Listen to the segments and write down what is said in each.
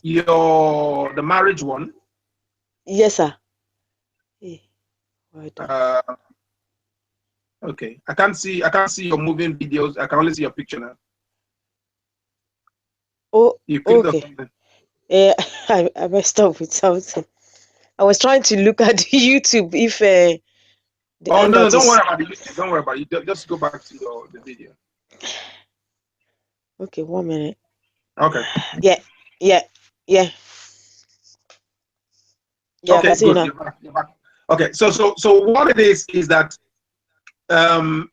the marriage one. Yes, sir. Eh, well done. Okay, I can't see your moving videos. I can only see your picture now. Oh, You clicked on okay. something. I messed up with something. I was trying to look at YouTube if the Oh no, no, handout don't is worry about the YouTube. Don't worry about it. Just go back to the video. okay. 1 minute. Okay. Yeah, yeah, yeah, yeah. I can Okay, see you good. now. You're back. Okay, so what it is that um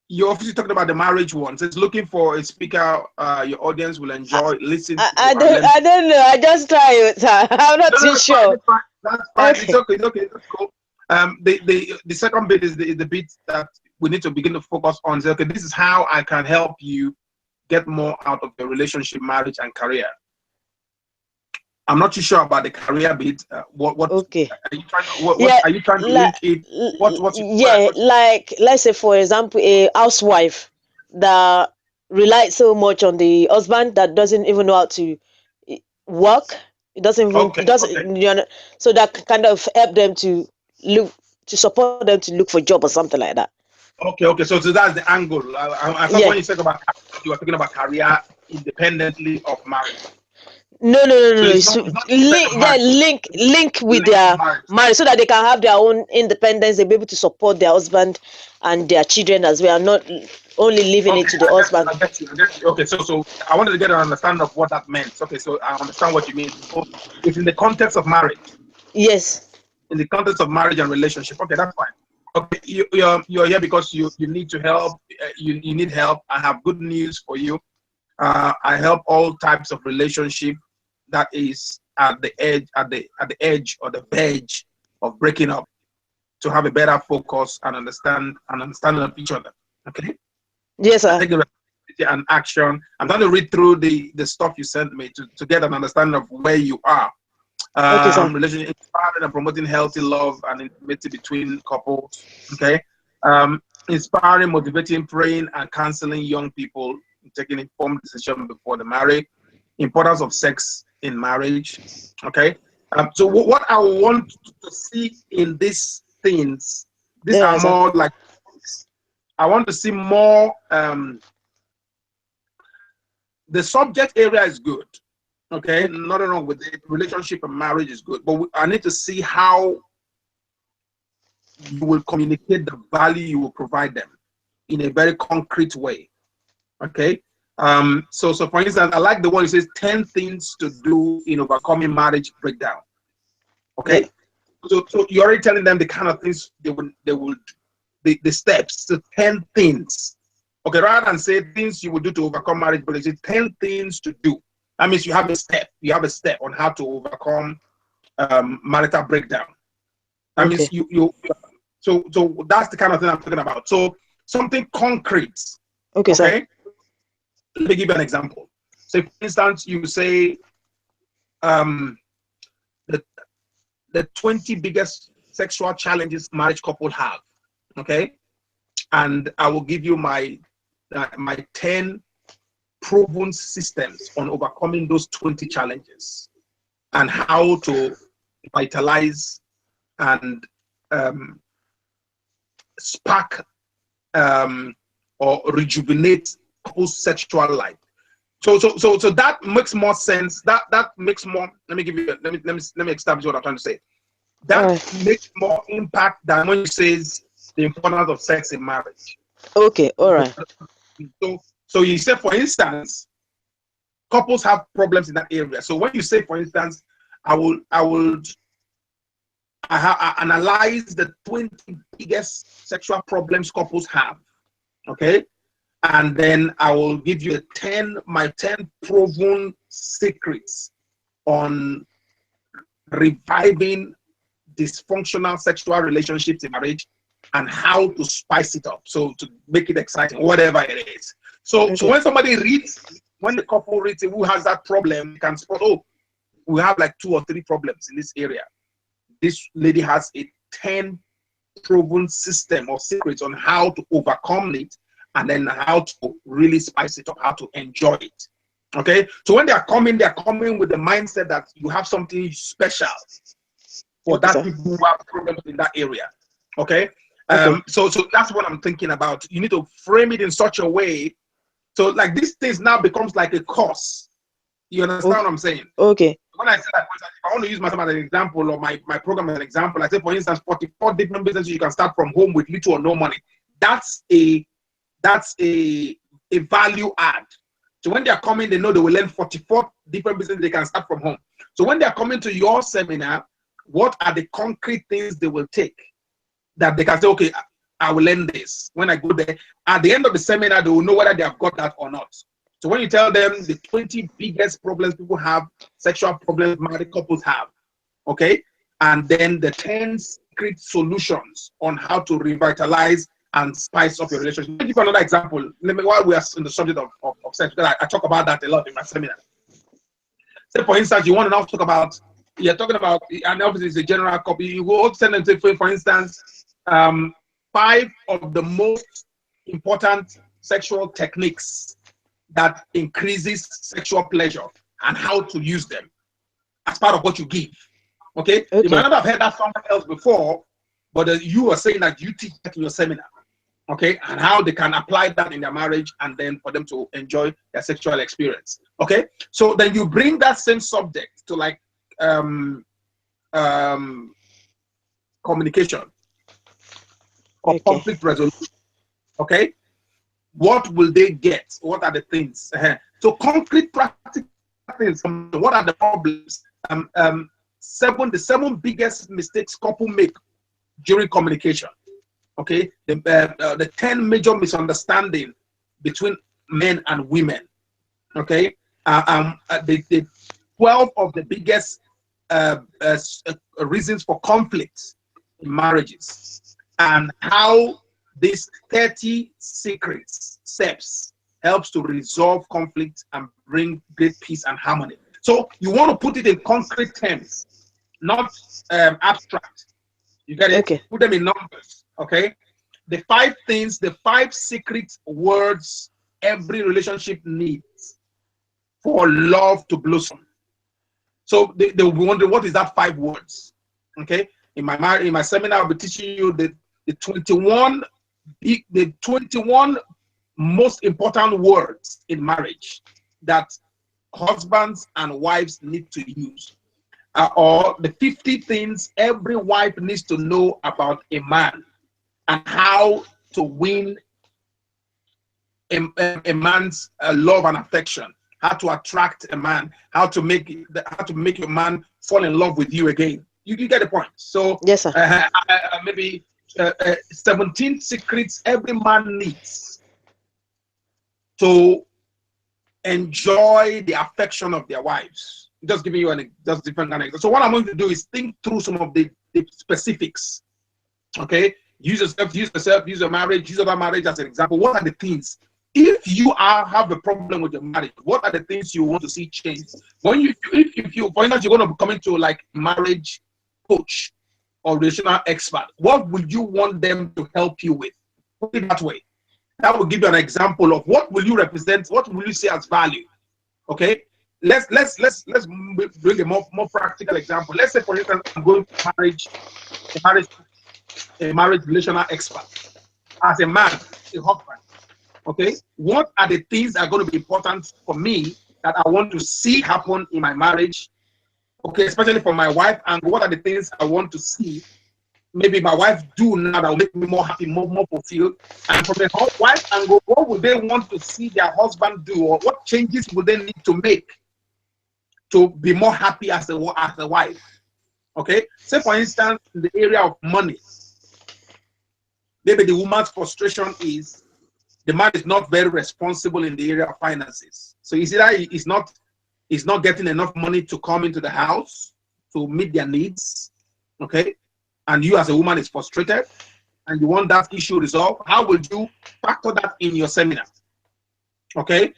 you're obviously talking about the marriage one. So it's looking for a speaker your audience will I, enjoy, listen I, to, I and don't learn. I don't know. I just try it, sir. I'm not No, no, too that's fine. sure. That's fine. That's fine. It's Okay. okay. It's okay. That's cool. The second bit is the bit that we need to begin to focus on. Say, okay, this is how I can help you get more out of your relationship, marriage, and career. I'm not too sure about the career bit. What Okay. are you trying? What Yeah, are you trying to like, link it? What's your, yeah, what? like let's say for example, a housewife that relies so much on the husband that doesn't even know how to work. It Okay, okay, doesn't, so that kind of help them to look to support them to look for job or something like that. okay. So that's the angle. I thought Yeah. when you said about career, you were talking about career independently of marriage. No. So it's It's not independent of yeah, marriage. So link with linked to their marriage. marriage so that they can have their own independence. They be able to support their husband and their children as well, and not only leaving it Okay, to the husband. I get you. Okay, so I wanted to get an understanding of what that meant. Okay, so I understand what you mean. So it's in the context of marriage, Yes. in the context of marriage and relationship. Okay, that's fine. Okay, you're here because you need to help. You need help. I have good news for you. I help all types of relationship that is at the edge, at the edge or the verge of breaking up, to have a better focus and understanding of each other. Okay. Yes, I sir. take the responsibility and action. I'm going to read through the stuff you sent me to get an understanding of where you are. Okay, sir. Relationship, inspiring and promoting healthy love and intimacy between couples. Okay. Inspiring, motivating, praying, and counseling young people, taking informed decision before the marriage. Importance of sex in marriage. Okay. So what I want to see in these things, these All are right, sir. more like, I want to see more. The subject area is good. Okay, Okay. nothing wrong with it. Relationship and marriage is good, but I need to see how you will communicate the value you will provide them in a very concrete way. Okay. So for instance, I like the one that says 10 things to do in overcoming marriage breakdown. Yeah. Okay. So you're already telling them the kind of things they will the steps, the 10 things. Okay, rather than say things you will do to overcome marriage breakdown, 10 things to do. That means you have a step on how to overcome marital breakdown. That means Okay. so that's the kind of thing I'm talking about. So something concrete. Okay, sir. Okay, let me give you an example. Say for instance, you say um, the the 20 biggest sexual challenges marriage couple have. Okay, and I will give you my 10 proven systems on overcoming those 20 challenges and how to vitalize and um, spark or rejuvenate couples' sexual life. So that makes more sense. That makes more. Let me give you. Let me establish what I'm trying to say. All That right. makes more impact than when you says the importance of sex in marriage. Okay. All right. So you say, for instance, couples have problems in that area. So when you say, for instance, I analyze the 20 biggest sexual problems couples have. Okay. And then I will give you my 10 proven secrets on reviving dysfunctional sexual relationships in marriage and how to spice it up. So to make it exciting, whatever it is. So Okay. when somebody reads, when the couple reads it, who has that problem, they can spot, oh, we have like 2 or 3 problems in this area. This lady has a 10 proven system or secrets on how to overcome it and then how to really spice it up, how to enjoy it. Okay, so when they're coming with the mindset that you have something special for Okay, that sir. people who have problems in that area. Okay, Okay. so that's what I'm thinking about. You need to frame it in such a way so like these things now becomes like a course. You understand what I'm saying? Okay. When I say that, for instance, if I want to use myself as an example or my program as an example, I say, for instance, 44 different businesses you can start from home with little or no money. That's a value add. So when they are coming, they know they will learn 44 different businesses they can start from home. So when they are coming to your seminar, what are the concrete things they will take that they can say, okay, I will learn this. When I go there, at the end of the seminar, they will know whether they have got that or not. So when you tell them the 20 biggest problems people have, sexual problems married couples have, okay, and then the 10 secret solutions on how to revitalize and spice up your relationship. Let me give you another example. While we are in the subject of sex, because I talk about that a lot in my seminar. Say, for instance, you want to now talk about, you're talking about, and obviously it's a general copy. You will also send them to, for instance, 5 of the most important sexual techniques that increases sexual pleasure and how to use them as part of what you give. Okay, you might Okay. not have heard that somewhere else before, but you are saying that you teach that in your seminar. Okay, and how they can apply that in their marriage and then for them to enjoy their sexual experience. Okay, so then you bring that same subject to like um, communication or Okay. conflict resolution. Okay, what will they get? What are the things? So concrete practical things. What are the problems? The 7 biggest mistakes couple make during communication. Okay, the 10 major misunderstandings between men and women. Okay, the 12 of the biggest reasons for conflicts in marriages, and how these 30 secrets steps helps to resolve conflict and bring great peace and harmony. So you want to put it in concrete terms, not abstract. You get it? Okay. Put them in numbers. Okay. The 5 things, the 5 secret words every relationship needs for love to blossom. So they will be wondering, what is that 5 words? Okay. In my seminar, I'll be teaching you the 21 most important words in marriage that husbands and wives need to use. Or the 50 things every wife needs to know about a man and how to win a man's love and affection, how to attract a man, how to make your man fall in love with you again. You get the point. So Yes, sir. maybe 17 secrets every man needs to enjoy the affection of their wives. Just giving you just different kind of. So what I'm going to do is think through some of the specifics. Okay, use your marriage, use other marriage as an example. What are the things? If you have a problem with your marriage, what are the things you want to see change? When if you, for instance, you're going to come into like marriage coach or relational expert, what would you want them to help you with? Put it that way. That will give you an example of what will you represent, what will you say as value. Okay, let's bring a more practical example. Let's say, for instance, I'm going to a marriage relational expert as a man, a husband. Okay, what are the things that are going to be important for me that I want to see happen in my marriage? Okay, especially for my wife, and what are the things I want to see maybe my wife do now that will make me more happy, more fulfilled? And from the wife angle, what would they want to see their husband do, or what changes would they need to make to be more happy as a wife? Okay, say for instance, in the area of money, maybe the woman's frustration is the man is not very responsible in the area of finances. So you see that he's not getting enough money to come into the house to meet their needs. Okay, and you as a woman is frustrated and you want that issue resolved. How would you factor that in your seminar? Okay,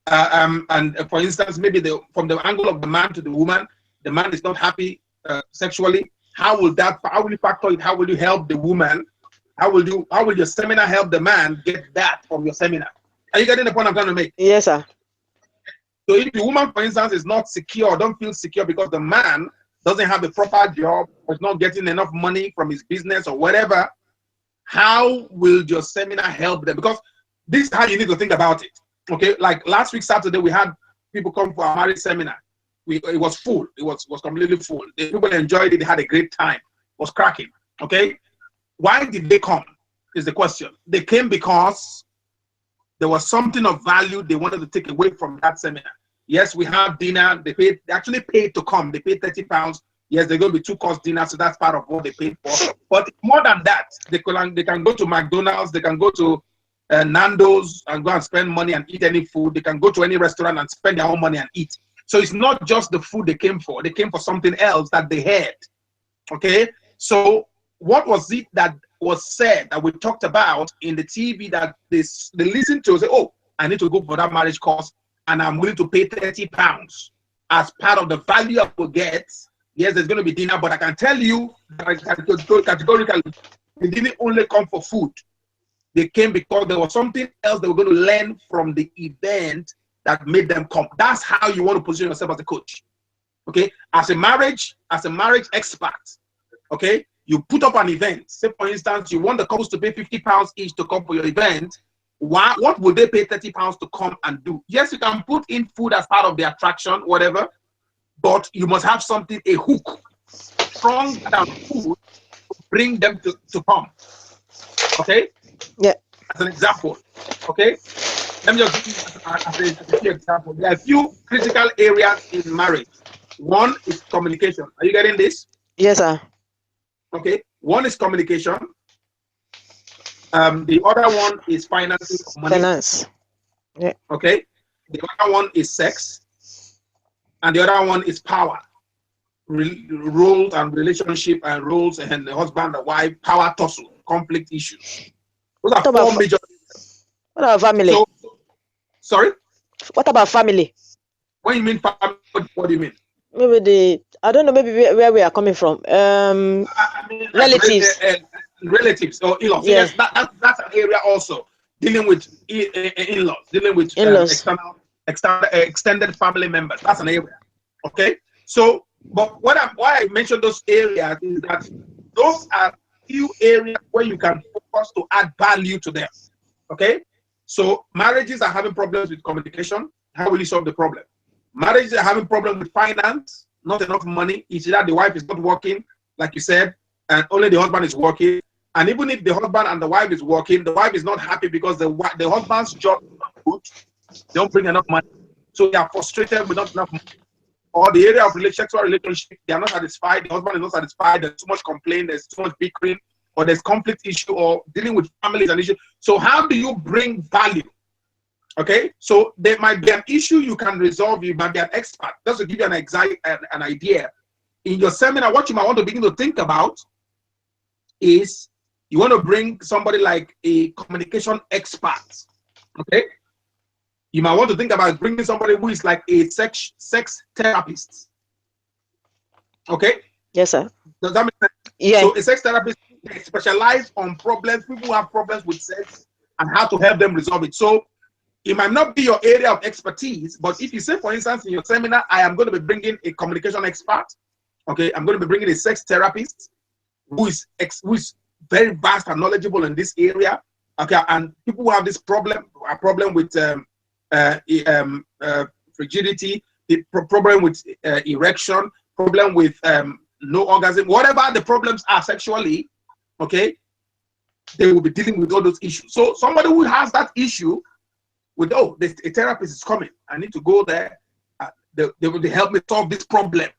and for instance, maybe from the angle of the man to the man is not happy sexually. How will you factor it? How will you help the woman? How will your seminar help the man get that from your seminar? Are you getting the point I'm trying to make? Yes, sir. So if the woman, for instance, is not secure or don't feel secure because the man doesn't have a proper job, or is not getting enough money from his business or whatever, how will your seminar help them? Because this is how you need to think about it. Okay, like last week Saturday, we had people come for our marriage seminar. It was full. It was completely full. The people enjoyed it. They had a great time. It was cracking. Okay, why did they come? Is the question. They came because there was something of value they wanted to take away from that seminar. Yes, we have dinner. They actually paid to come. They paid £30. Yes, they're going to be 2-course dinner, so that's part of what they paid for. But more than that, they can go to McDonald's, they can go to Nando's and go and spend money and eat any food. They can go to any restaurant and spend their own money and eat. So it's not just the food they came for. They came for something else that they had. Okay? So what was it that was said that we talked about in the TV that they listened to? Say, oh, I need to go for that marriage course and I'm willing to pay £30 as part of the value I will get. Yes, there's going to be dinner, but I can tell you that categorically, they didn't only come for food. They came because there was something else they were going to learn from the event that made them come. That's how you want to position yourself as a coach. Okay, as a marriage expert. Okay, you put up an event. Say, for instance, you want the couples to pay £50 each to come for your event. What would they pay £30 to come and do? Yes, you can put in food as part of the attraction, whatever, but you must have something, a hook, strong than food, to bring them to come. Okay? Yeah. As an example. Okay? Let me just give you as a few example. There are a few critical areas in marriage. One is communication. Are you getting this? Yes, sir. Okay. One is communication. The other one is financing of money. Finance. Yeah. Okay. The other one is sex. And the other one is power. Roles and relationship and roles and the husband and wife, power tussle, conflict issues. Those are four major. What about family? So, sorry? What about family? When you mean family, what do you mean? Maybe I don't know, maybe where we are coming from. I mean, Relatives. Relatives or in-laws. Yeah. So yes, that's an area also. Dealing with in-laws, dealing with extended family members. That's an area. Okay? So, but why I mentioned those areas is that those are few areas where you can focus to add value to them. Okay? So marriages are having problems with communication. How will you solve the problem? Marriages are having problems with finance, not enough money. It's that the wife is not working, like you said, and only the husband is working. And even if the husband and the wife is working, the wife is not happy because the husband's job is not good. They don't bring enough money. So they are frustrated with not enough money. Or the area of sexual relationship, they are not satisfied. The husband is not satisfied. There's too much complaint. There's too much bickering. Or there's conflict issue or dealing with families and issue. So how do you bring value? Okay, so there might be an issue you can resolve. You might be an expert. Just to give you an idea, in your seminar, what you might want to begin to think about is you want to bring somebody like a communication expert. Okay, you might want to think about bringing somebody who is like a sex therapist. Okay. Yes, sir. Does that make sense? Yeah. So a sex therapist specializes on problems. People who have problems with sex and how to help them resolve it. So it might not be your area of expertise, but if you say, for instance, in your seminar, I am going to be bringing a communication expert. Okay, I'm going to be bringing a sex therapist who is very vast and knowledgeable in this area. Okay, and people who have this problem with frigidity, the problem with erection, problem with no orgasm, whatever the problems are sexually, okay, they will be dealing with all those issues. So somebody who has that issue with, oh, a therapist is coming, I need to go there, they will help me solve this problem,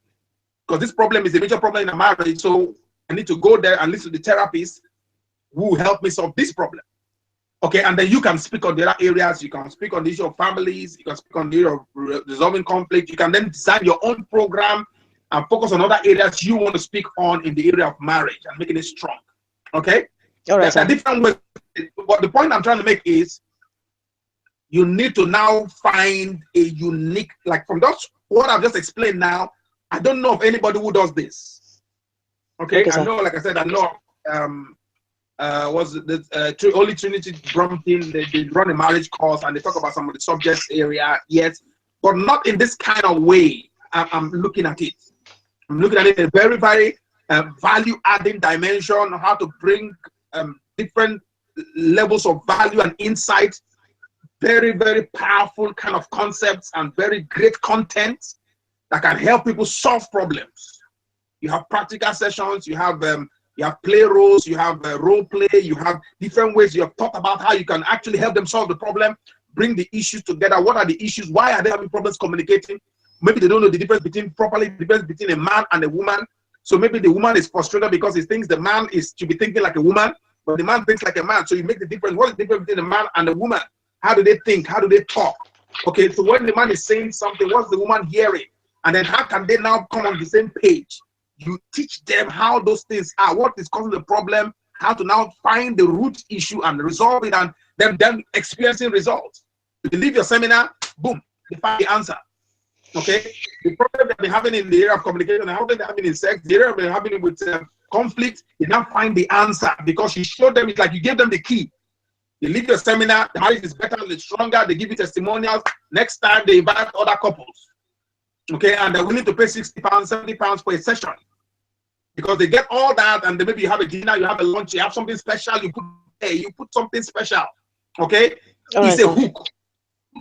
because this problem is a major problem in a marriage. So I need to go there and listen to the therapist who will help me solve this problem. Okay, and then you can speak on the other areas. You can speak on the issue of families. You can speak on the issue of resolving conflict. You can then design your own program and focus on other areas you want to speak on in the area of marriage and making it strong. Okay? All right. There's a different way. But the point I'm trying to make is you need to now find a unique, like from that, what I've just explained now, I don't know of anybody who does this. Okay, I know, like I said, I know was the Holy Trinity Brompton, they run a marriage course and they talk about some of the subjects area, yes, but not in this kind of way. I'm looking at it. I'm looking at it in a very, very value-adding dimension, how to bring different levels of value and insight, very, very powerful kind of concepts and very great content that can help people solve problems. You have practical sessions, you have play roles, you have role play, you have different ways you have thought about how you can actually help them solve the problem, bring the issues together. What are the issues? Why are they having problems communicating? Maybe they don't know the difference between a man and a woman. So maybe the woman is frustrated because he thinks the man should be thinking like a woman, but the man thinks like a man. So you make the difference. What is the difference between a man and a woman? How do they think? How do they talk? Okay, so when the man is saying something, what's the woman hearing? And then how can they now come on the same page? You teach them how those things are, what is causing the problem, how to now find the root issue and resolve it, and then experiencing results. You leave your seminar, boom, you find the answer. Okay, the problem that they're having in the area of communication, the problem they're having in sex, the area they're having with conflict, you now find the answer because you showed them. It's like you gave them the key. You leave your seminar, the marriage is better, it's stronger. They give you testimonials. Next time they invite other couples. Okay, and they're willing to pay £60, £70 for a session because they get all that, and then maybe you have a dinner, you have a lunch, you have something special. You put something special. Okay, it's a hook.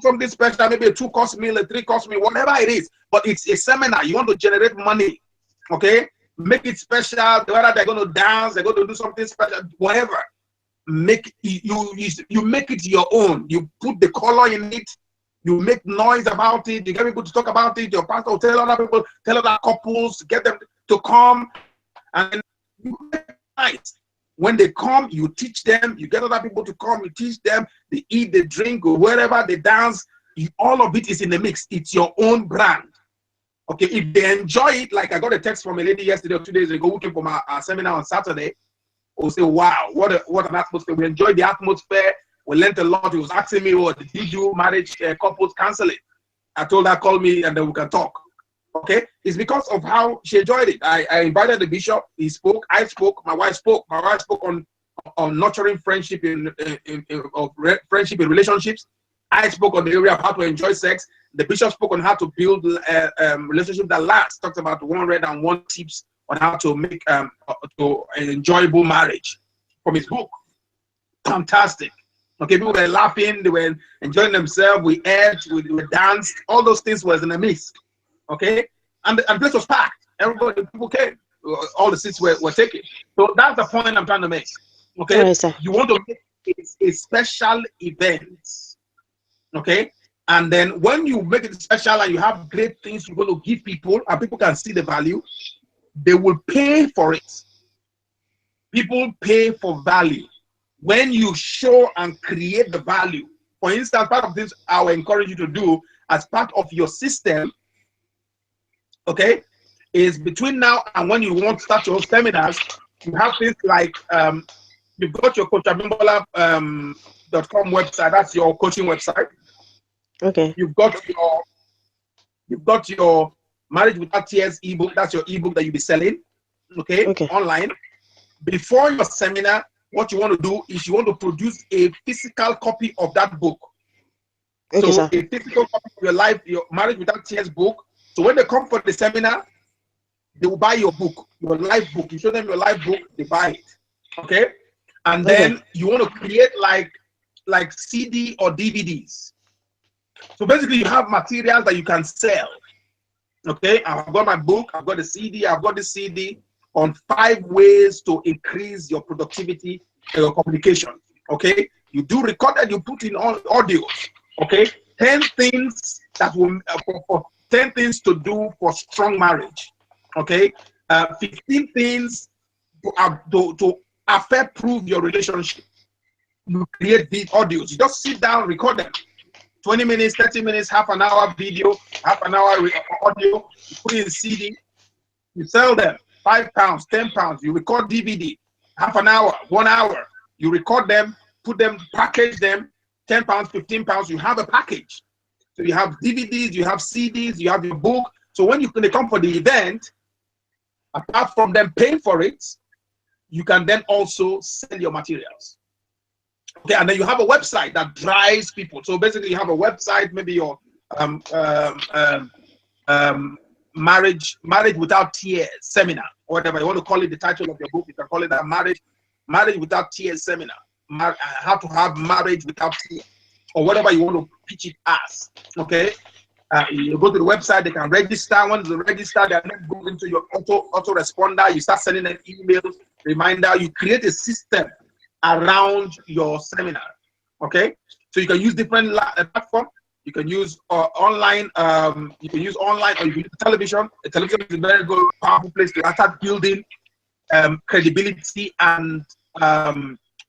Something special, maybe a 2-course meal, a 3-course meal, whatever it is, but it's a seminar. You want to generate money, okay? Make it special. Whether they're going to dance, they're going to do something special, whatever. Make you make it your own. You put the color in it. You make noise about it. You get people to talk about it. Your pastor will tell other people, tell other couples, get them to come, and you make it nice. When they come, you teach them. You get other people to come. You teach them. They eat, they drink, or wherever they dance. All of it is in the mix. It's your own brand. Okay, if they enjoy it, like I got a text from a lady yesterday or 2 days ago who came from our seminar on Saturday, who say, "Wow, what an atmosphere! We enjoyed the atmosphere. We learned a lot." He was asking me, "What did you do marriage couples counseling?" I told her, "Call me and then we can talk." Okay, it's because of how she enjoyed it. I invited the bishop. He spoke. I spoke. My wife spoke. My wife spoke on nurturing friendship friendship in relationships. I spoke on the area of how to enjoy sex. The bishop spoke on how to build relationship that lasts. Talked about 101 tips on how to make an enjoyable marriage from his book. Fantastic. Okay, people were laughing. They were enjoying themselves. We ate. We danced. All those things was in a mix. Okay, and the place was packed. Everybody, people came. All the seats were taken. So that's the point I'm trying to make. Okay, Right, you want to make a special event. Okay, and then when you make it special and you have great things you're going to give people, and people can see the value, they will pay for it. People pay for value when you show and create the value. For instance, part of this I will encourage you to do as part of your system. Okay, is between now and when you want to start your seminars, you have things like you've got your coachabimbola.com website. That's your coaching website. Okay. You've got your Marriage Without Tears ebook. That's your ebook that you'll be selling. Okay, online. Before your seminar, what you want to do is you want to produce a physical copy of that book. Okay, so sir. a physical copy of your Marriage Without Tears book. So when they come for the seminar, they will buy your book, your live book. You show them your live book, they buy it. Okay, and then you want to create like CD or DVDs. So basically, you have materials that you can sell. Okay, I've got my book, I've got the CD, I've got the CD on 5 ways to increase your productivity and your communication. Okay, you do recorded, you put in all audios. Okay, 10 things that will for 10 things to do for strong marriage. Okay, 15 things to affect-proof your relationship. You create these audios. You just sit down, record them. 20 minutes, 30 minutes, half an hour video, half an hour audio. You put it in CD. You sell them. £5, £10. You record DVD. Half an hour, 1 hour. You record them, put them, package them. £10, £15. You have a package. So you have DVDs, you have CDs, you have your book. So when they come for the event, apart from them paying for it, you can then also sell your materials. Okay, and then you have a website that drives people. So basically, you have a website, maybe your um, um, um, marriage without tears seminar, or whatever you want to call it. The title of your book, you can call it a marriage without tears seminar. How to have marriage without tears, or whatever you want to pitch it as. Okay. You go to the website, they can register. Once they register, they are not go into your auto responder. You start sending an email reminder. You create a system around your seminar. Okay, so you can use different platform. You can use online. You can use online, or you can use television. The television is a very good, powerful place to start building credibility and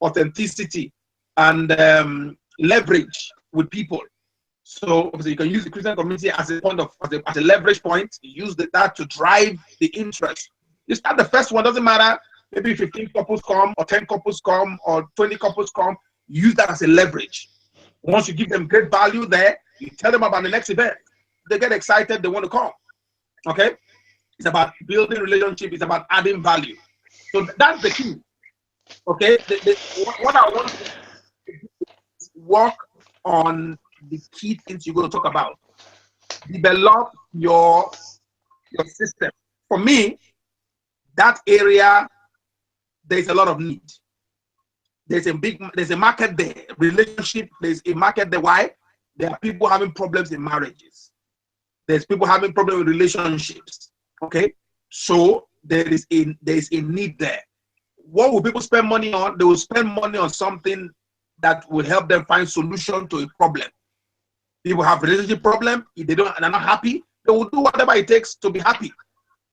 authenticity and leverage with people. So obviously you can use the Christian community as a point of as a leverage point. You use that to drive the interest. You start the first one, doesn't matter. Maybe 15 couples come, or 10 couples come, or 20 couples come. Use that as a leverage. Once you give them great value there, you tell them about the next event. They get excited, they want to come. Okay? It's about building relationship, it's about adding value. So that's the key. Okay? What I want to work on the key things you're going to talk about. Develop your system. For me, that area, there's a lot of need. There's a market there. Relationship, there's a market there. Why? There are people having problems in marriages. There's people having problems with relationships. Okay? So there's a need there. What will people spend money on? They will spend money on something that will help them find solution to a problem. People have relationship problem. If they're not happy, they will do whatever it takes to be happy.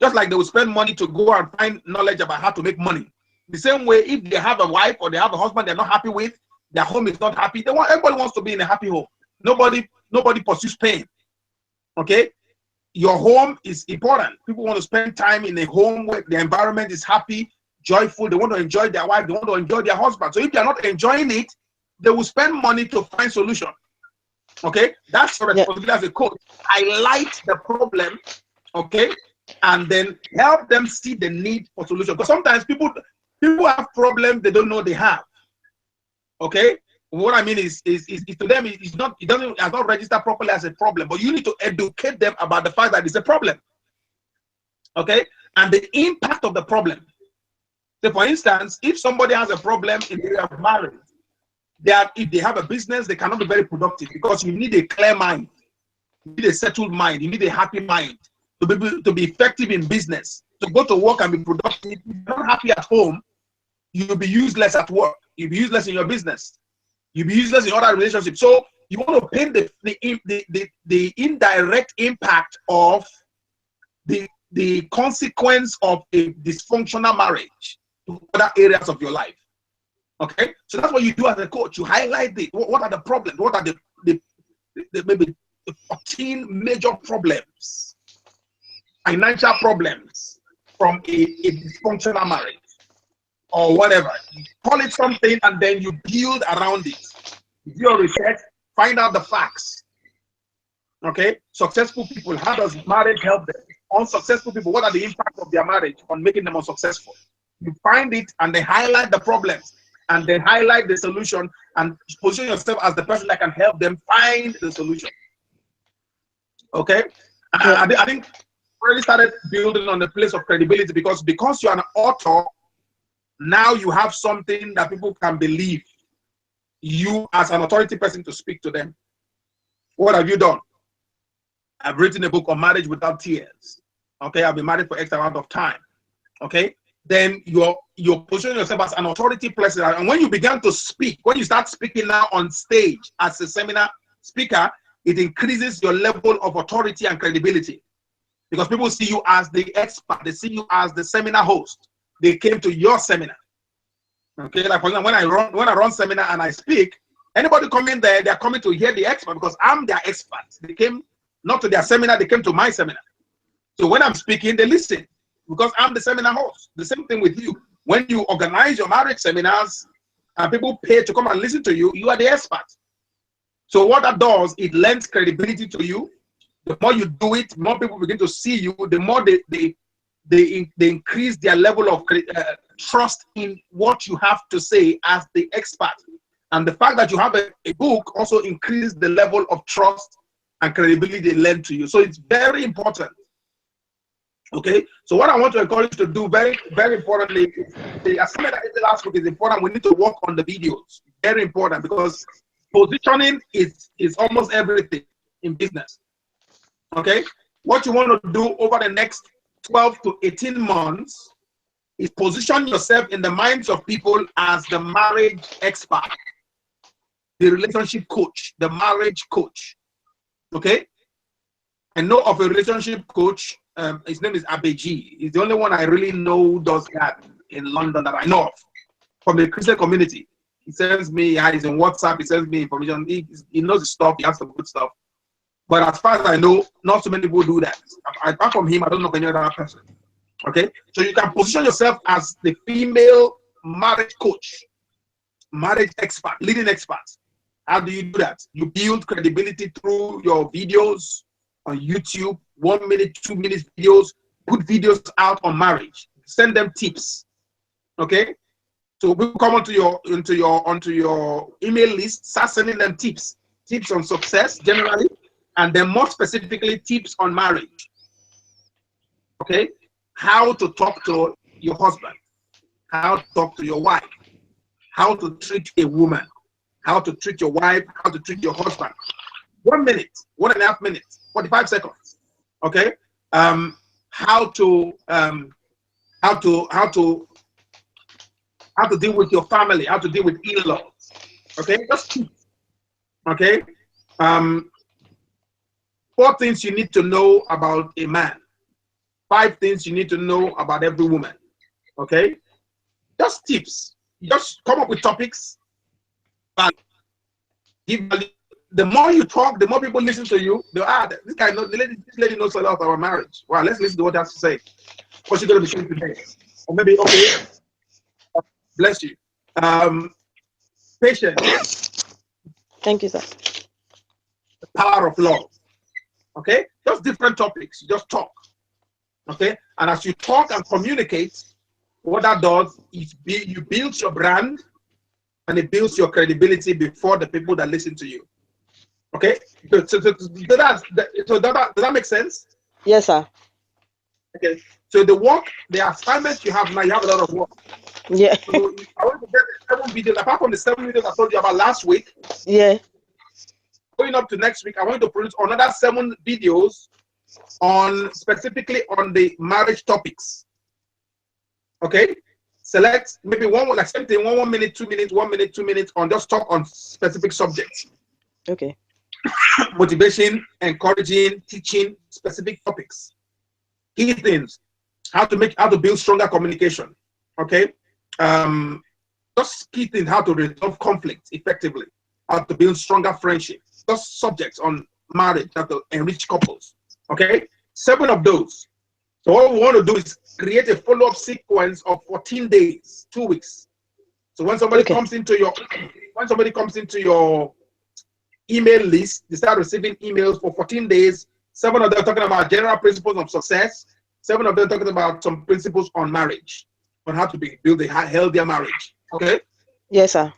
Just like they will spend money to go and find knowledge about how to make money. The same way, if they have a wife or they have a husband they're not happy with, their home is not happy. Everybody wants to be in a happy home. Nobody pursues pain. Okay? Your home is important. People want to spend time in a home where the environment is happy, joyful. They want to enjoy their wife. They want to enjoy their husband. So if they're not enjoying it, they will spend money to find solution. Okay, that's your responsibility as a coach. Highlight the problem, okay, and then help them see the need for solution. Because sometimes people have problems they don't know they have. Okay, what I mean is to them it has not registered properly as a problem, but you need to educate them about the fact that it's a problem. Okay, and the impact of the problem. So, for instance, if somebody has a problem in the area of marriage, if they have a business, they cannot be very productive because you need a clear mind, you need a settled mind, you need a happy mind to be effective in business, to go to work and be productive. If you're not happy at home, you'll be useless at work, you'll be useless in your business, you'll be useless in other relationships. So you want to paint the indirect impact of the consequence of a dysfunctional marriage to other areas of your life. Okay, so that's what you do as a coach. You highlight what are the problems, what are the maybe 14 major problems, financial problems from a dysfunctional marriage or whatever. You call it something and then you build around it. You do your research, find out the facts. Okay, successful people, how does marriage help them? Unsuccessful people, what are the impacts of their marriage on making them unsuccessful? You find it and then highlight the problems. And then highlight the solution and position yourself as the person that can help them find the solution. Okay? I think already started building on the place of credibility because you're an author, now you have something that people can believe you as an authority person to speak to them. What have you done? I've written a book on marriage without tears. Okay, I've been married for X amount of time. Okay? Then you're positioning yourself as an authority person. And when you begin to speak, when you start speaking now on stage as a seminar speaker, it increases your level of authority and credibility. Because people see you as the expert, they see you as the seminar host. They came to your seminar. Okay, like for example, when I run seminar and I speak, anybody coming there, they're coming to hear the expert because I'm their expert. They came not to their seminar, they came to my seminar. So when I'm speaking, they listen. Because I'm the seminar host. The same thing with you. When you organize your marriage seminars and people pay to come and listen to you, you are the expert. So what that does, it lends credibility to you. The more you do it, more people begin to see you. The more they increase their level of trust in what you have to say as the expert. And the fact that you have a book also increases the level of trust and credibility they lend to you. So it's very important. Okay, so what I want to encourage you to do very, very importantly, the assignment I did last week is important. We need to work on the videos. Very important, because positioning is almost everything in business. Okay, what you want to do over the next 12 to 18 months is position yourself in the minds of people as the marriage expert, the relationship coach, the marriage coach. Okay, I know of a relationship coach. His name is Abeji. He's the only one I really know does that in London that I know of from the Christian community. He sends me, he's in WhatsApp, he sends me information. He knows his stuff, he has some good stuff. But as far as I know, not so many people do that. Apart from him, I don't know any other person. Okay? So you can position yourself as the female marriage coach, marriage expert, leading expert. How do you do that? You build credibility through your videos on YouTube, 1 minute, 2 minute videos. Put videos out on marriage. Send them tips. Okay? So we come onto your email list, start sending them tips on success generally, and then more specifically tips on marriage. Okay, how to talk to your husband, how to talk to your wife, how to treat a woman, how to treat your wife, how to treat your husband. 1 minute, 1.5 minutes, 45 seconds. Okay, how to deal with your family, how to deal with in-laws. Okay, just tips. Okay, 4 things you need to know about a man. 5 things you need to know about every woman. Okay, just tips. Just come up with topics. Give value. The more you talk, the more people listen to you. This guy knows, this lady knows a lot about marriage. Wow, let's listen to what he has to say. What's she going to be saying today? Or maybe, okay, bless you. Patience. Thank you, sir. The power of love. Okay, just different topics. You just talk. Okay, and as you talk and communicate, what that does is you build your brand, and it builds your credibility before the people that listen to you. Okay, so does that make sense? Yes, sir. Okay, so the assignment you have now, you have a lot of work. Yeah. So I want to get 7 videos, apart from the 7 videos I told you about last week. Yeah. Going up to next week, I want you to produce another 7 videos specifically on the marriage topics. Okay, select maybe one, like same thing, 1 minute, 2 minutes, 1 minute, 2 minutes on just talk on specific subjects. Okay. Motivation, encouraging, teaching specific topics. Key things: how to build stronger communication. Okay, just key things: how to resolve conflict effectively, how to build stronger friendship. Just subjects on marriage, how to enrich couples. Okay, 7 of those. So what we want to do is create a follow-up sequence of 14 days, 2 weeks. So when somebody comes into your email list, they start receiving emails for 14 days. 7 of them talking about general principles of success. 7 of them talking about some principles on marriage, on how to build a healthier marriage. Okay? Yes, sir.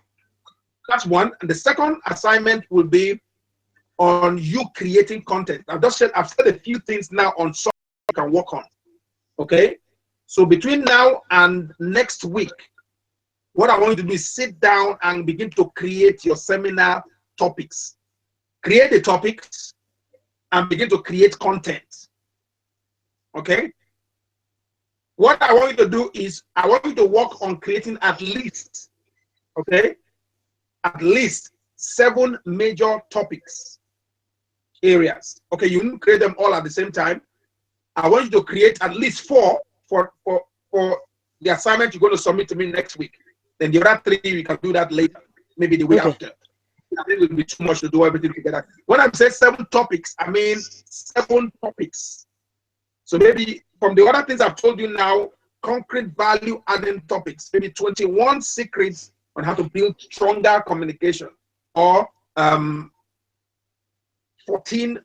That's one. And the second assignment will be on you creating content. I've said a few things now on something you can work on. Okay? So between now and next week, what I want you to do is sit down and begin to create your seminar topics. Create the topics and begin to create content. Okay? What I want you to do is I want you to work on creating at least 7 major topics areas. Okay, you didn't create them all at the same time. I want you to create at least 4 for the assignment you're going to submit to me next week. Then the other 3 we can do that later, maybe the week after. I think it will be too much to do everything together. When I say 7 topics, I mean 7 topics. So maybe from the other things I've told you now, concrete value adding topics, maybe 21 secrets on how to build stronger communication, or 14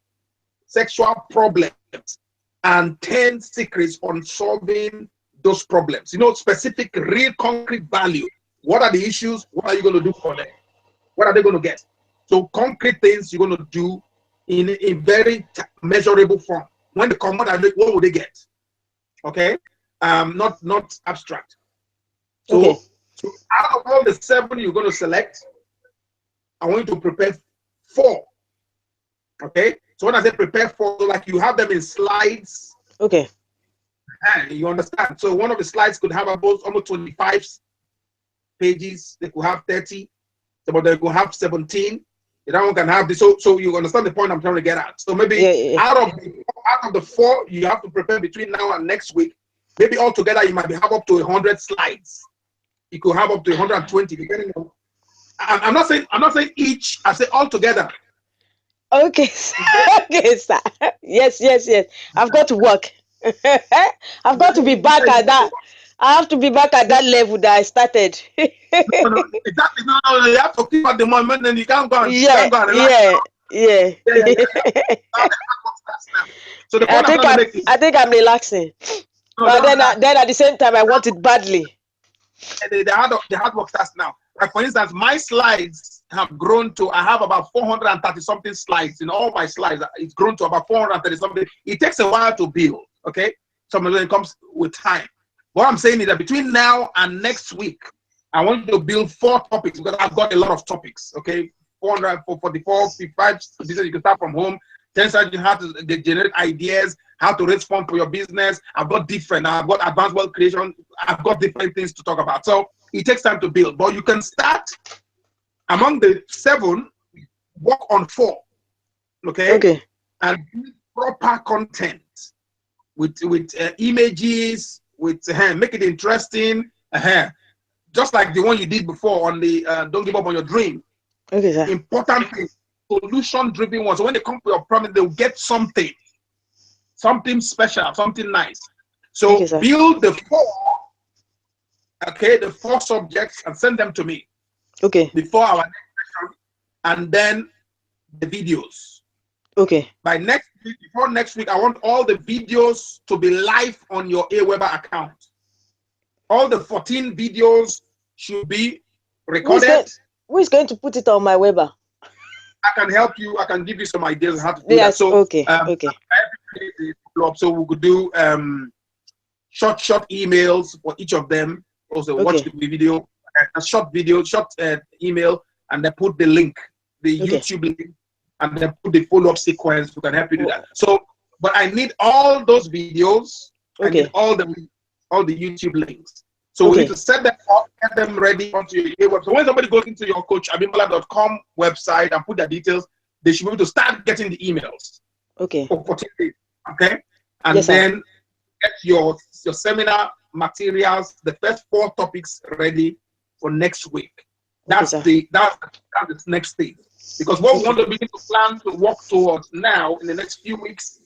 sexual problems and 10 secrets on solving those problems. Specific, real, concrete value. What are the issues? What are you going to do for them? What are they going to get? So concrete things you're going to do in a very measurable form. When they come out, what will they get? Okay, not abstract. So, Okay. so out of all the 7 you're going to select, I want you to prepare 4. Okay, so when I say prepare 4, like you have them in slides. Okay. You understand? So one of the slides could have about almost 25 pages. They could have 30, but they could have 17. That one can have this. So you understand the point I'm trying to get at. So maybe Yeah, yeah, yeah. out of the 4 you have to prepare between now and next week, maybe altogether you might have up to 100 slides. You could have up to 120, depending on. I'm not saying each. I say altogether. Okay, sir. Okay, sir. Yes, yes, yes. I've got to work. I've got to be back at that. I have to be back at that level that I started. No, exactly. No, you have to keep at the moment, and you can't go and Yeah, relax. yeah, yeah. Yeah. So the point I'm trying to make is, I think I'm relaxing. no, But don't relax. then at the same time I want it badly. The hard work starts now. Like for instance, my slides have grown to, I have about 430 something slides in all my slides. It's grown to about 430 something. It takes a while to build. Okay, some of it comes with time. What I'm saying is that between now and next week, I want to build 4 topics because I've got a lot of topics. Okay, 444, 55. You can start from home. 10 strategies, how to generate ideas, how to raise funds for your business. I've got advanced wealth creation. I've got different things to talk about. So it takes time to build, but you can start among the 7, work on 4, okay? Okay. And proper content with images, with make it interesting. Just like the one you did before on the don't give up on your dream. Okay, sir. Important thing, solution-driven one. So when they come to your problem, they'll get something special, something nice. So Okay, sir. build the 4 subjects and send them to me. Okay. Before our next session, and then the videos. Okay. Before next week, I want all the videos to be live on your Aweber account. All the 14 videos should be recorded. Who is going to put it on my Weber? I can help you. I can give you some ideas on how to do Yes. that. So, Okay. Okay. So we could do short emails for each of them. Also, watch the video, a short video, short email, and then put the link, the YouTube link, and then put the follow-up sequence. We can help you do that. So, but I need all those videos. I need all the YouTube links. So we need to set them up, get them ready onto your website. So when somebody goes into your coachabimbola.com website and put their details, they should be able to start getting the emails. Okay. For 14 days. Okay. And then get your seminar materials, the first 4 topics ready for next week. That's the next stage. Because what we want to begin to plan to work towards now in the next few weeks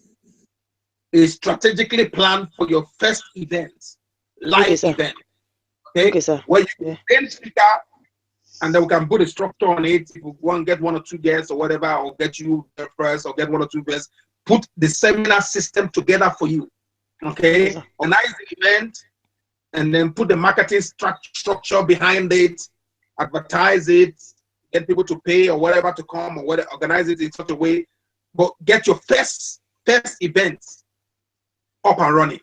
is strategically plan for your first event, live event. Okay, where you can speaker, and then we can put a structure on it. If we want to get 1 or 2 guests or whatever, or get you first, or get 1 or 2 guests, put the seminar system together for you. Okay, organize the event, and then put the marketing structure behind it, advertise it, get people to pay or whatever to come, or whatever, organize it in such a way, but get your first event up and running.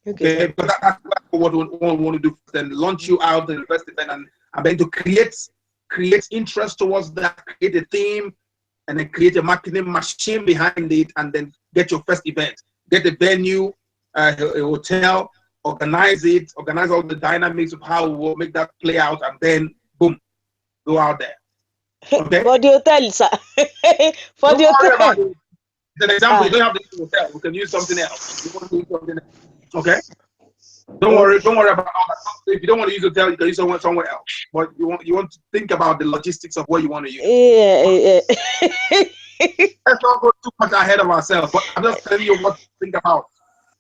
Okay, but that's what we want to do. Then launch you out in the first event, and then to create interest towards that, create a theme, and then create a marketing machine behind it, and then get your first event, get the venue, a hotel, organize all the dynamics of how we'll make that play out, and then boom, go out there. Okay. For the hotel, sir. For the hotel. As an example, you don't have the hotel. We can use something else. You want to use something else. Okay. Don't worry about all that. If you don't want to use hotel, you can use somewhere else. But you want to think about the logistics of what you want to use. Yeah. Let's not go too much ahead of ourselves. But I'm just telling you what to think about.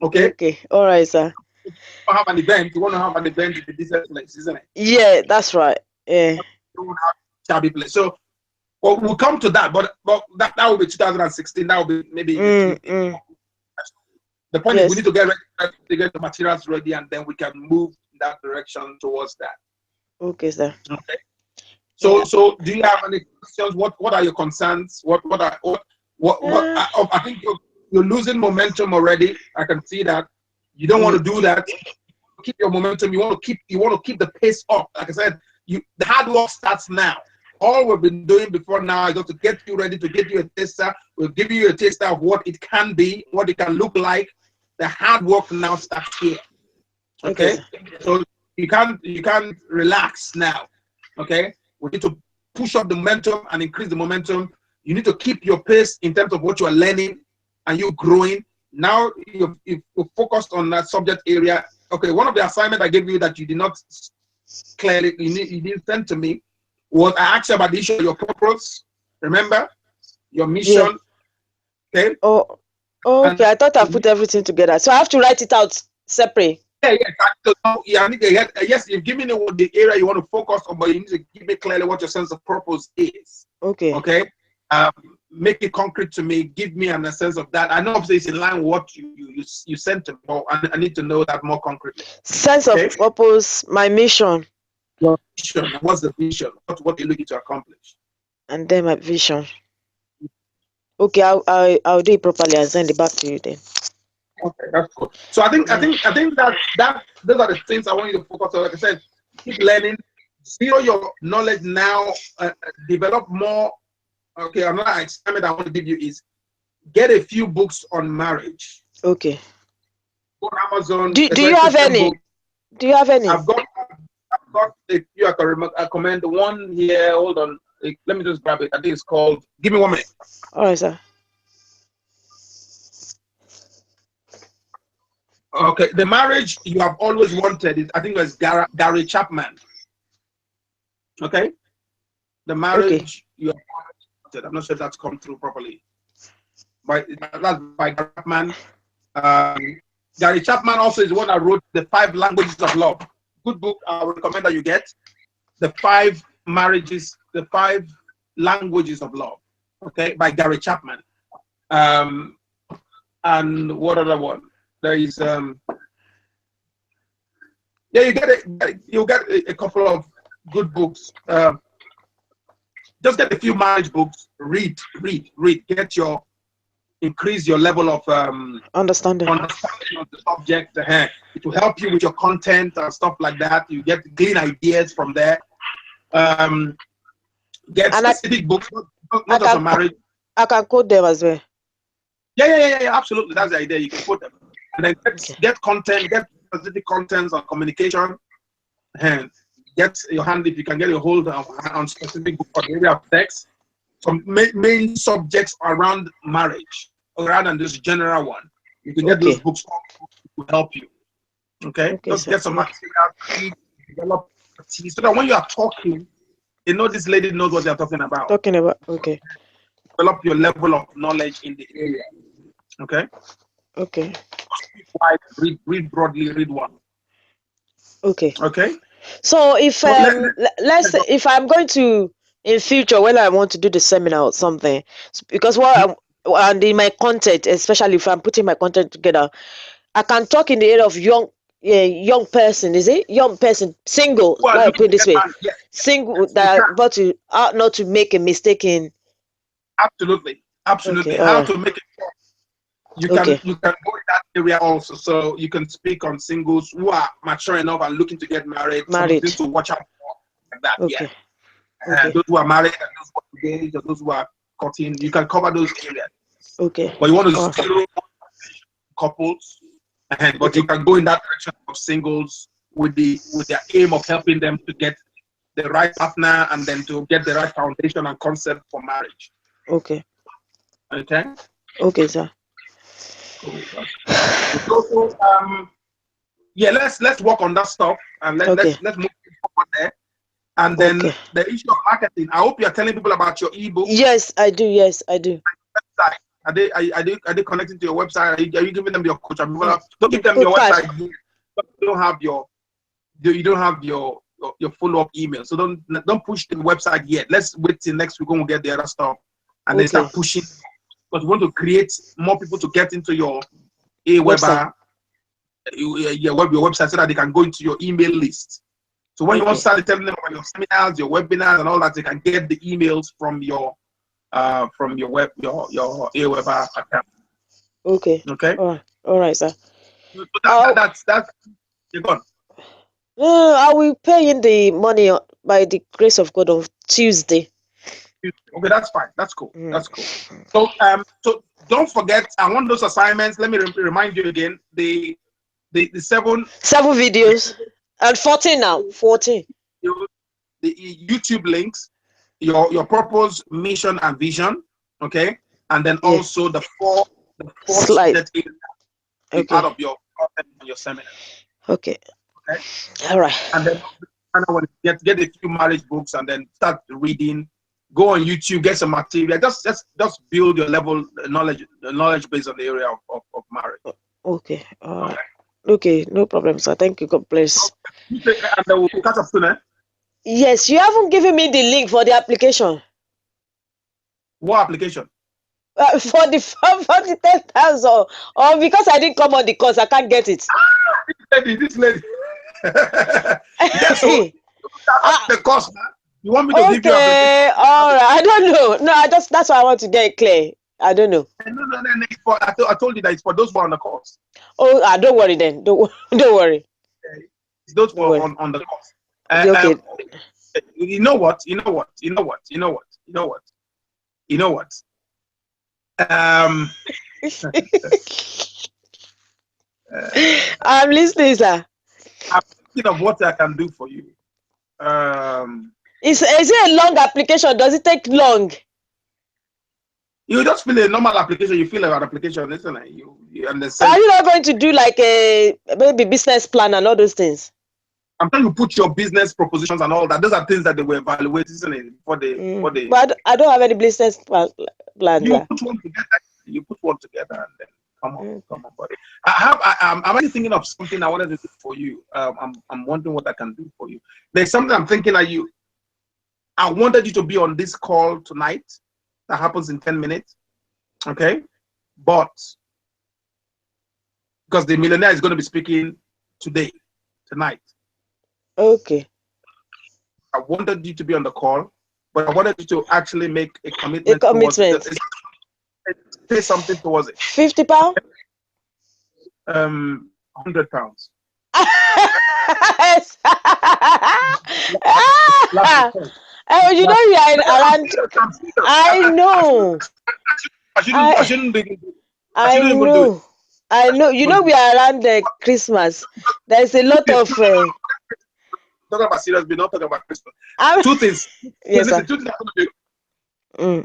Okay. Okay. All right, sir. If you have an event, you want to have an event in a decent place, isn't it? Yeah, that's right. Yeah. You don't have a shabby place. So we'll come to that, but that will be 2016. That will be maybe the point is we need to get ready to get the materials ready, and then we can move in that direction towards that. Okay, sir. Okay. So do you have any questions? What are your concerns? What I think you're losing momentum already. I can see that. You don't want to do that. Keep your momentum. You want to keep the pace up. Like I said, the hard work starts now. All we've been doing before now is just to get you ready, to get you a taster. We'll give you a taster of what it can be, what it can look like. The hard work now starts here. Okay? So you can't relax now. Okay? We need to push up the momentum and increase the momentum. You need to keep your pace in terms of what you are learning and you're growing. Now you've focused on that subject area. Okay, one of the assignments I gave you that you did not clearly, you didn't send to me, was I asked you about the issue of your purpose. Remember? Your mission. Yeah. Okay? Oh, okay. I thought I put everything together. So I have to write it out separate. Yeah, yes, you've given me the area you want to focus on, but you need to give me clearly what your sense of purpose is. Okay. Okay. Make it concrete to me. Give me a sense of that. I know obviously it's in line with what you sent to me, but I need to know that more concretely. Sense of purpose, my mission. Your vision. What's the vision? What you're looking to accomplish? And then my vision. Okay, I'll do it properly and send it back to you then. Okay, that's good. So I think that those are the things I want you to focus on. Like I said, keep learning, zero your knowledge now, develop more. Okay, another assignment I want to give you is get a few books on marriage. Okay. Go on Amazon. Do you have any? Book. Do you have any? I've got a few I can recommend. One here. Hold on. Let me just grab it. I think it's called. Give me 1 minute. All right, sir. Okay, the marriage you have always wanted is, I think it was Gary Chapman. Okay, the marriage you have always wanted. I'm not sure if that's come through properly, but that's by Gary Chapman. Gary Chapman also is the one that wrote The 5 Languages of Love. Good book. I would recommend that you get The 5 Marriages, The 5 Languages of Love. Okay, by Gary Chapman. And what other one? There is you get a couple of good books. Just get a few marriage books. Read. Increase your level of understanding of the subject. It will help you with your content and stuff like that. You get clean ideas from there. Get specific books, not just on marriage. I can quote them as well. Yeah, absolutely. That's the idea. You can quote them. And then get content, get specific contents on communication, and get your hand, if you can get a hold of on specific book on the area of sex, some main subjects around marriage, rather than this general one. You can get those books to help you. Okay? Just get some material, develop, so that when you are talking, you know this lady knows what you're talking about. Okay. Develop your level of knowledge in the area. Okay? Okay. Read broadly, read one. Okay. Okay. So if let's say if I'm going to in future when I want to do the seminar or something, because and in my content, especially if I'm putting my content together, I can talk in the area of young person. Is it young person single? Well, let me put it this way, single that about to not to make a mistake in. Absolutely. Okay, how to make it. You can go in that area also, so you can speak on singles who are mature enough and looking to get married. Something to watch out for, like that. Okay. And those who are married and those who are engaged and those who are courting, you can cover those areas. Okay. But you want to zero couples, but you can go in that direction of singles with the aim of helping them to get the right partner and then to get the right foundation and concept for marriage. Okay. Okay. Okay, sir. So, let's work on that stuff and let's move forward there. And then the issue of marketing. I hope you are telling people about your ebook. Yes, I do. Website. Are they connecting to your website? Are you giving them your coach? Don't give them your website. You don't have your follow-up email. So don't push the website yet. Let's wait till next week when we get the other stuff and then start pushing. But we want to create more people to get into your website so that they can go into your email list. So when you want to start telling them about your seminars, your webinars, and all that, they can get the emails from your from your your Aweber account. Okay. Okay. All right, sir. So I'll, that's you're gone. I will pay in the money by the grace of God on Tuesday. Okay, that's fine. That's cool. Mm. That's cool. So don't forget. I want those assignments. Let me remind you again. The 7 videos and 14 now. 14. the YouTube links, your purpose, mission, and vision. Okay, and then Yeah. also the four Slide. student aid be part Okay. of your content and your seminars. Okay. Okay, All right. and then when you get a few marriage books and then start reading. Go on YouTube, get some material. Just build your level knowledge base on the area of marriage. Okay. All right. Okay. No problem, sir. Thank you. God bless. Okay, and then we'll catch up soon. Eh? Yes, you haven't given me the link for the application. What application? For the for the 10,000, or because I didn't come on the course, I can't get it. This lady. Yeah, so the cost. You want me to give you application? Okay, all right. I don't know. No, that's why I want to get it clear. I don't know. No. I told you that it's for those who are on the course. Oh, don't worry then. Don't worry. It's those who Don't are worry. on the course. Okay. You know what? You know what? You know what? You know what? You know what? You know what? Um, I'm listening, sir. I'm thinking of what I can do for you. Is it a long application? Does it take long? You just fill a normal application. You fill an application, isn't it? You Are understand you it. not going to do like a maybe business plan and all those things? I'm trying to put your business propositions and all that. Those are things that they will evaluate, isn't it? Before they But I don't have any business plans, you sir. put one together. You put one together and then Mm. come on, buddy. I'm actually thinking of something I wanted to do for you. I'm wondering what I can do for you. There's something I'm thinking that I wanted you to be on this call tonight. That happens in 10 minutes. Okay, but because the millionaire is going to be speaking tonight. Okay. I wanted you to be on the call, but I wanted you to actually make a A commitment towards it. commitment. Say something towards it. £50? £100. You know we are around. I know. I I shouldn't I even do it. know. I know. You know we are around the Christmas. There's a lot of. Talking about serious, we're not talking about Christmas. Two things. Yes, Listen, sir. 2 things I'm going to do. Mm.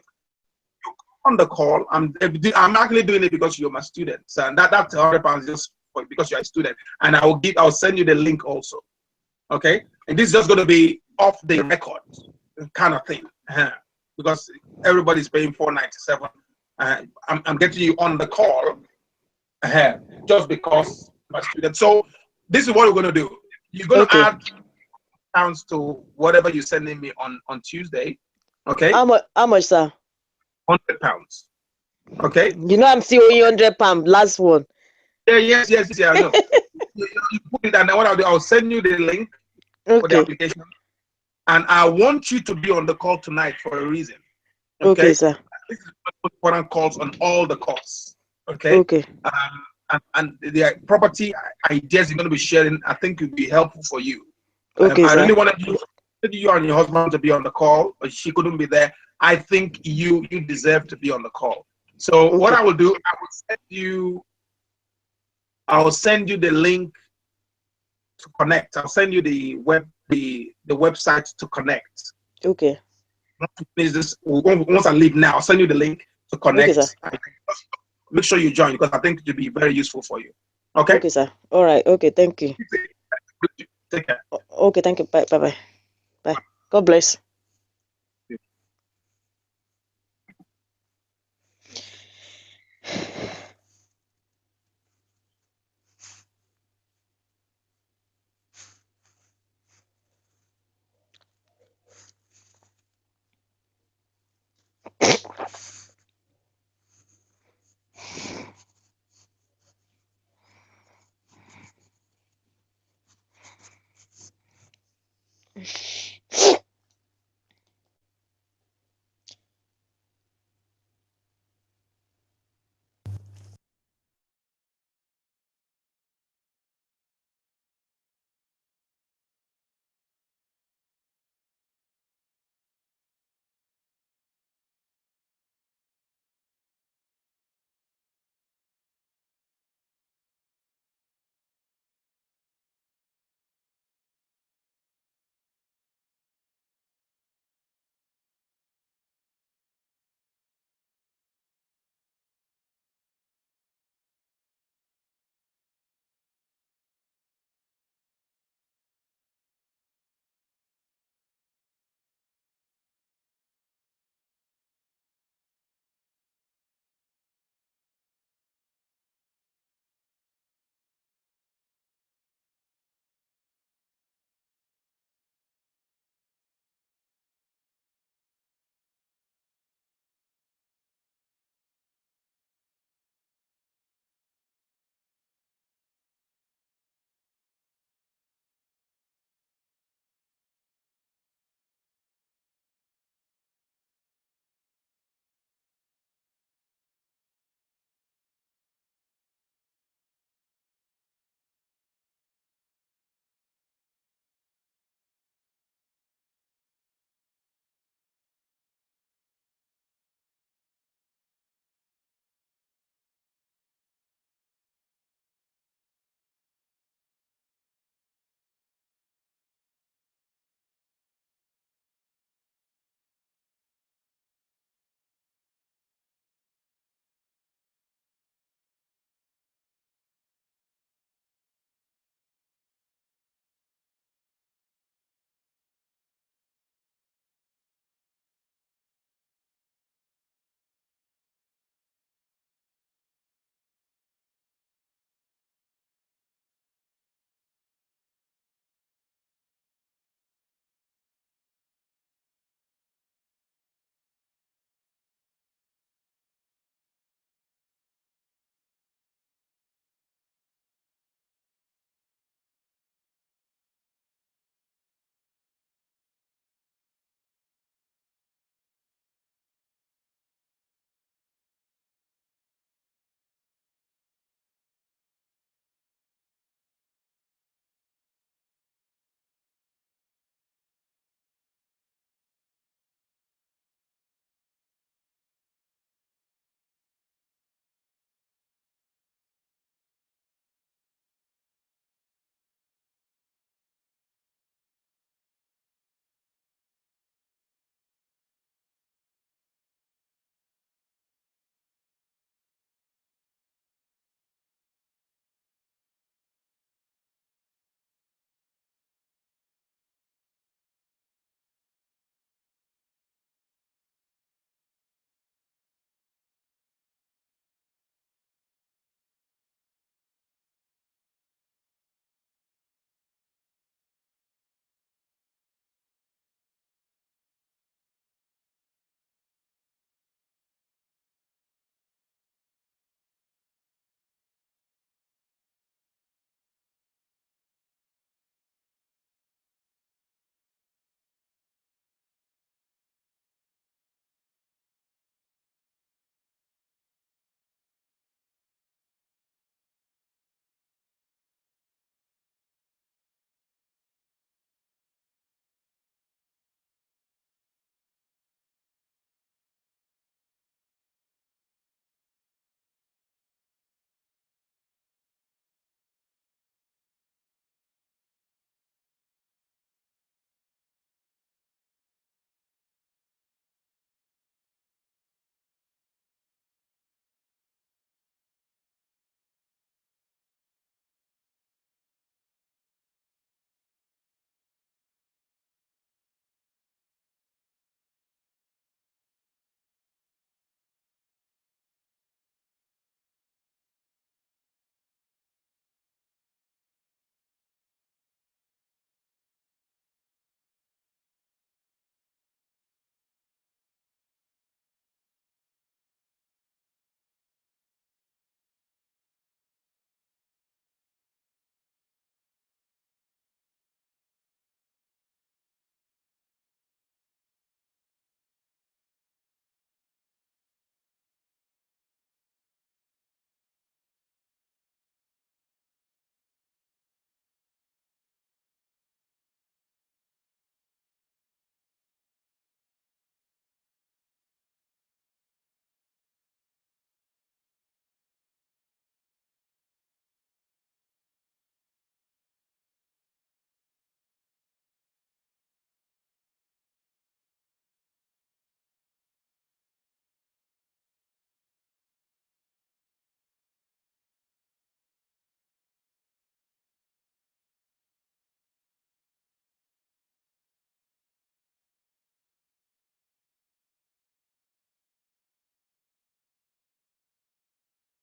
On the call, I'm actually doing it because you're my student, and that's £100 just because you're a student, and I'll send you the link also. Okay, and this is just going to be off the record kind of thing, because everybody's paying $497. I'm getting you on the call just because my student. So this is what we're going to do. You're going to Okay. add pounds to whatever you're sending me on Tuesday. Okay, How much, sir? £100. Okay. You know I'm still owing £100. Last one. Yes, I know. You put it, and then what I'll do, I'll send you the link for the Okay. application, and I want you to be on the call tonight for a reason. Okay, sir. This is important calls on all the calls. Okay. Okay. And the property ideas you're going to be sharing, I think will be helpful for you. Okay, I sir. really wanted you and your husband to be on the call, but she couldn't be there. I think you deserve to be on the call. So what I will do, I will send you the link to connect. I'll send you the website to connect. Okay. Once I leave now, I'll send you the link to connect. Okay, sir. Make sure you join because I think it will be very useful for you. Okay. Okay, sir. All right. Okay. Thank you. Take care. Okay. Thank you. Bye. Bye. Bye. God bless.